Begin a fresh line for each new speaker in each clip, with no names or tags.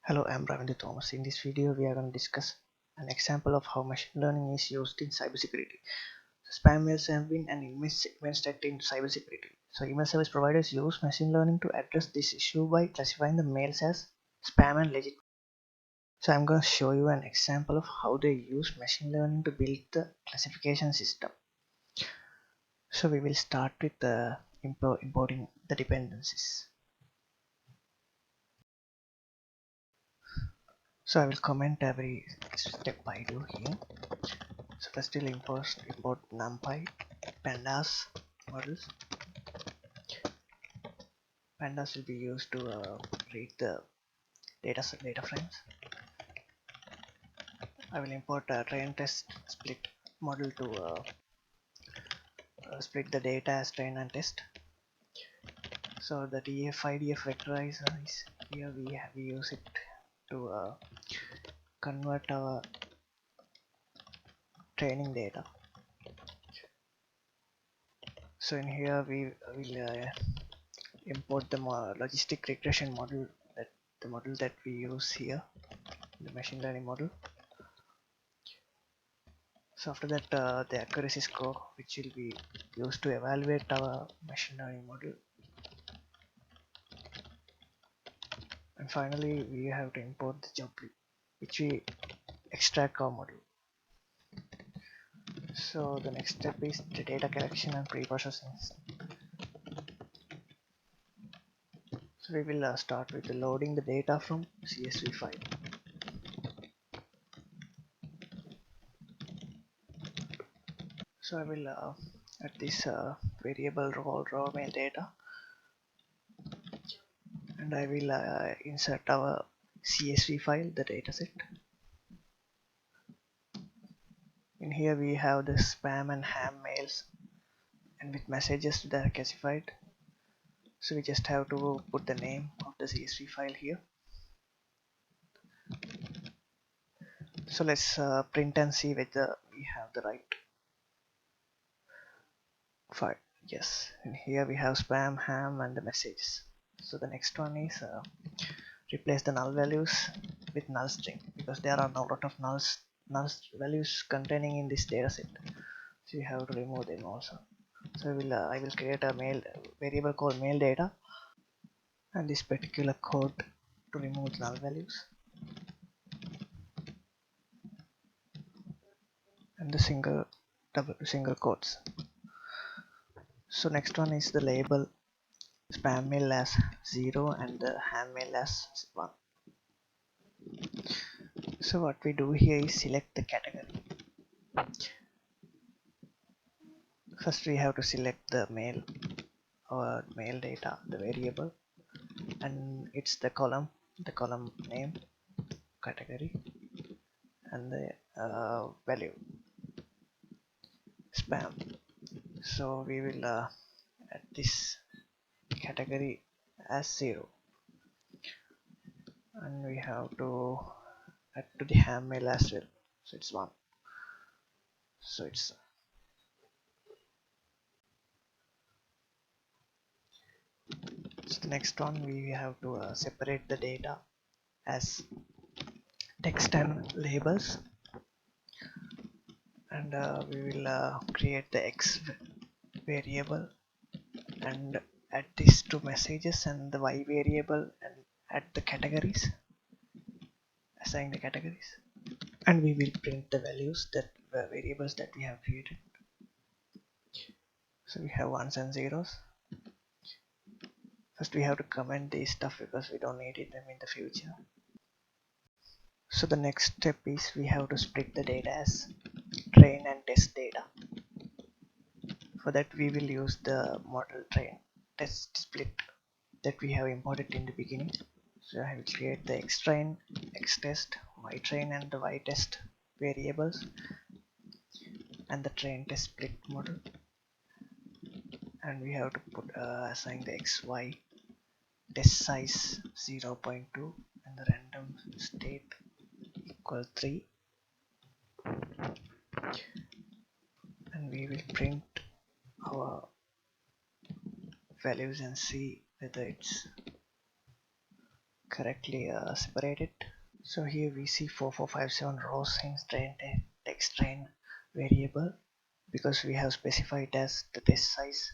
Hello, I'm Ravindra Thomas. In this video, we are going to discuss an example of how machine learning is used in cybersecurity. Spam mails have been an immense threat in cybersecurity. So, email service providers use machine learning to address this issue by classifying the mails as spam and legit. So, I'm going to show you an example of how they use machine learning to build the classification system. So, we will start with importing the dependencies. So, I will comment every step I do here. So first we'll import NumPy, pandas models. Pandas will be used to read the data frames. I will import a train test split model to split the data as train and test. So the IDF vectorizer is here. We use it to convert our training data. So in here we will import the logistic regression model, the model that we use here, the machine learning model. So after that, the accuracy score, which will be used to evaluate our machine learning model. And finally, we have to import the job, which we extract our model. So the next step is the data collection and pre-processing. So we will start with loading the data from CSV file. So I will add this variable raw mail data, and I will insert our CSV file, the dataset. In here we have the spam and ham mails, and with messages that are classified. So we just have to put the name of the CSV file here. So let's print and see whether we have the right file. Yes, and here we have spam, ham, and the messages. So the next one is replace the null values with null string, because there are a lot of null values containing in this dataset. So you have to remove them also. So I will create a mail variable called mail data, and this particular code to remove null values, and the single quotes. So next one is the label spam mail as 0 and the ham mail as 1. So what we do here is select the category. First we have to select the mail or mail data, the variable, and it's the column name, category, and the value spam. So we will add this category as 0, and we have to add to the ham mail as well, so it's 1. So it's the next one, we have to separate the data as text and labels, and we will create the x variable and add this to messages, and the y variable, and add the categories, assign the categories, and we will print the values, that variables that we have created. So we have ones and zeros. First we have to comment this stuff because we don't need them in the future. So the next step is we have to split the data as train and test data. For that we will use the model train test split that we have imported in the beginning. So I will create the x train, x test, y train, and the y test variables, and the train test split model, and we have to put assign the xy test size 0.2 and the random state equal 3, and we will print our values and see whether it's correctly separate it. So here we see 4457 rows in text train variable, because we have specified as the test size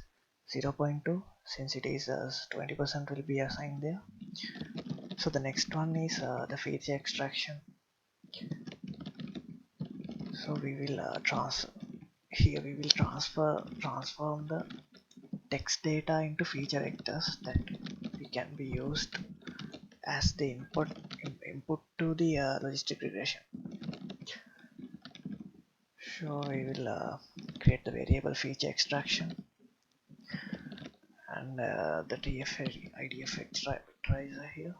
0.2, since it is 20% will be assigned there. So the next one is the feature extraction. So we will we will transform the text data into feature vectors that we can be used as the input to the logistic regression. So we will create the variable feature extraction, and the IDF vectorizer here.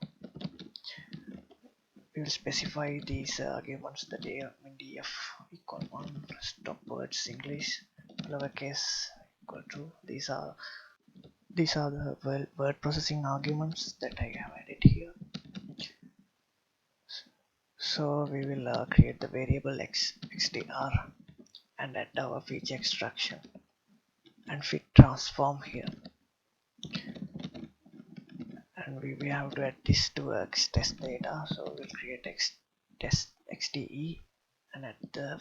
We will specify these arguments, that df equal 1, stop words English, lowercase equal to. These are the word processing arguments that I have added here. So we will create the variable xdr and add our feature extraction and fit transform here, and we have to add this to test data. So we'll create test xde and add the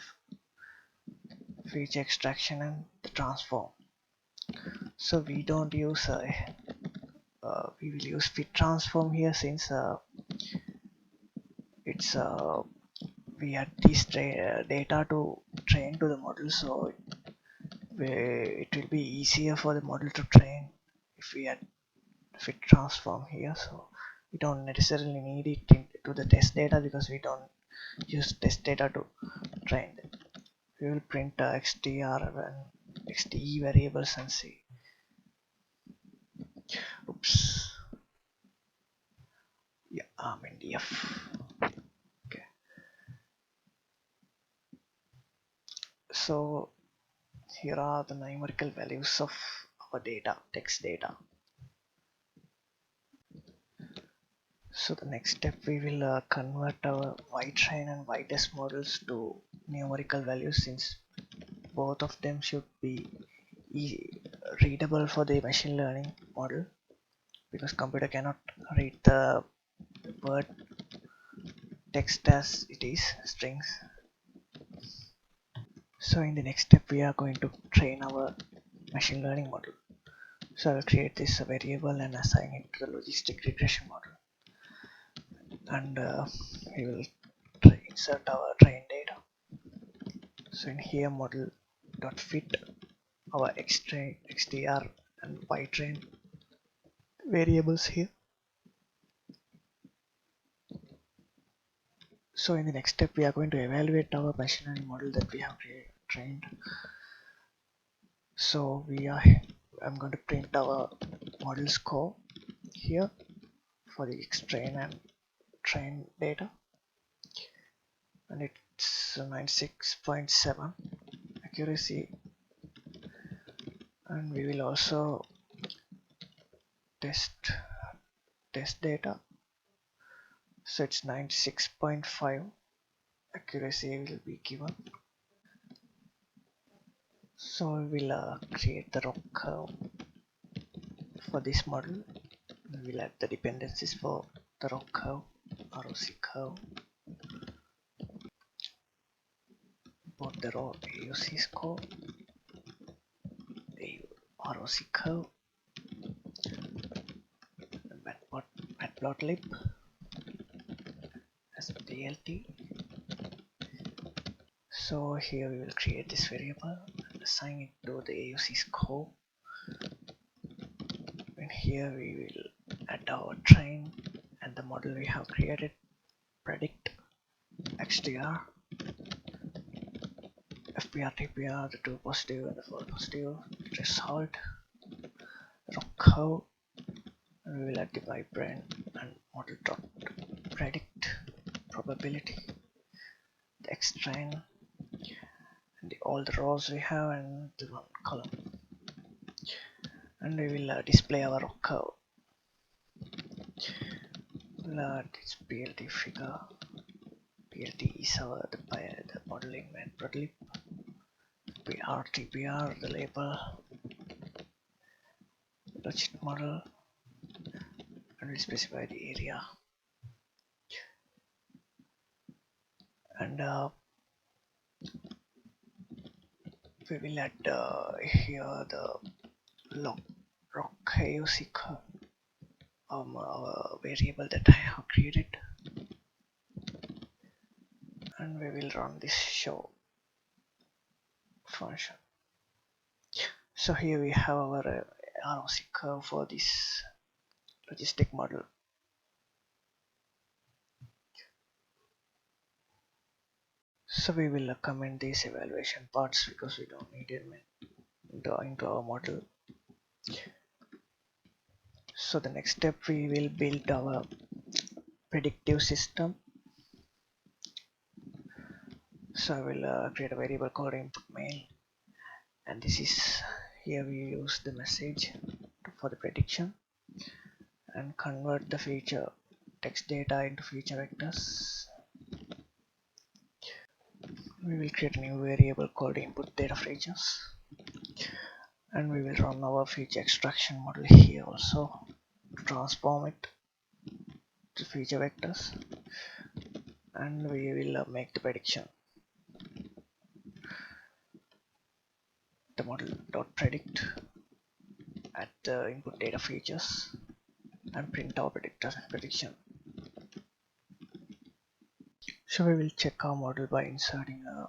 feature extraction and the transform. So we don't use we will use fit transform here, since it's we add this data to train to the model, so it will be easier for the model to train if we add fit transform here. So we don't necessarily need it to the test data, because we don't use test data to train them. We will print xdr and xde variables and see. Oops. Yeah, I'm in df. Okay. So here are the numerical values of our data, text data. So the next step, we will convert our y-train and y-test models to numerical values, since both of them should be readable for the machine learning model, because computer cannot read the word text as it is strings. So in the next step, we are going to train our machine learning model. So I will create this variable and assign it to the logistic regression model, and we will insert our train data. So in here, model dot fit our xtrain, xdr and ytrain variables here. So in the next step, we are going to evaluate our machine learning model that we have trained. So I'm going to print our model score here for the xtrain and train data, and it's 96.7 accuracy, and we will also test data. So it's 96.5 accuracy will be given. So we will create the ROC curve for this model. We will add the dependencies for the ROC curve, ROC curve, import the raw AUC score, ROC curve, matplotlib as PLT. So here we will create this variable and assign it to the AUC score. And here we will add our train and the model we have created, predict, XDR, FPR, TPR, the 2 positive and the 4 positive, threshold, ROC curve, and we will add the vibrant and model dot predict probability, the X train, and all the rows we have and the one column, and we will display our ROC curve. This PLT figure. PLT is the modeling matplotlib. PR, TPR, the label, logit model, and we specify the area. and we will add here the log rock AOC variable that I have created, and we will run this show function. So here we have our ROC curve for this logistic model. So we will comment these evaluation parts because we don't need them into our model. So the next step, we will build our predictive system. So I will create a variable called input mail, and this is here we use the message for the prediction and convert the feature text data into feature vectors. We will create a new variable called input data features, and we will run our feature extraction model here also to transform it to feature vectors, and we will make the prediction. The model dot predict at the input data features and print our prediction. So we will check our model by inserting a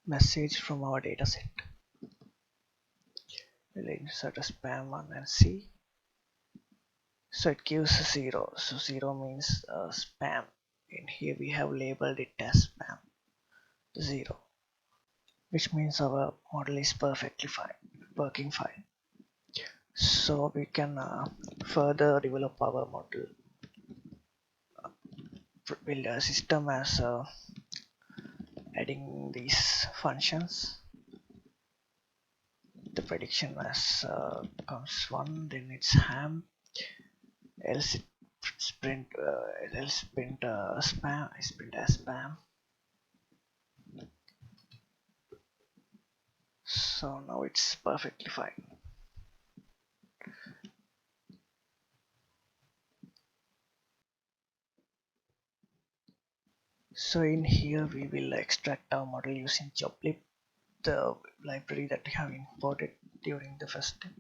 message from our dataset. We'll insert a spam one and see. So it gives a 0. So 0 means spam. In here we have labeled it as spam 0, which means our model is perfectly fine, working fine. So we can further develop our model, build a system as adding these functions. The prediction as comes 1, then it's ham, else it print else print spam, is print as spam. So now it's perfectly fine. So in here we will extract our model using joblib, the library that we have imported during the first step,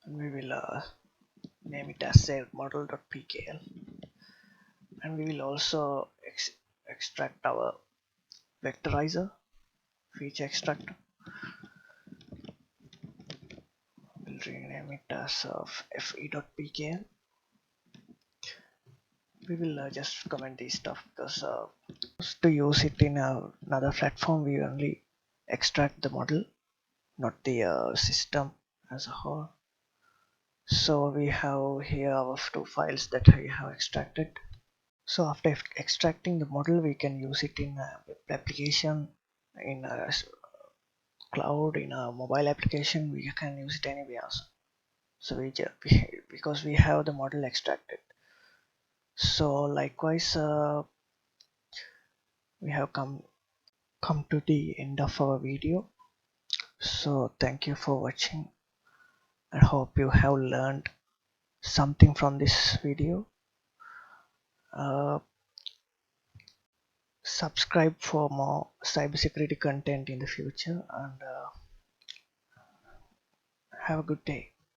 and we will name it as model.pkl, and we will also extract our vectorizer feature extractor. We'll rename it as fe.pkl. We will just comment this stuff because to use it in another platform we only extract the model, not the system as a whole. So we have here our two files that we have extracted. So after extracting the model, we can use it in a web application, in a cloud, in a mobile application. We can use it anywhere. So because we have the model extracted. So likewise, we have come to the end of our video. So thank you for watching. I hope you have learned something from this video. Uh, Subscribe for more cybersecurity content in the future, and have a good day.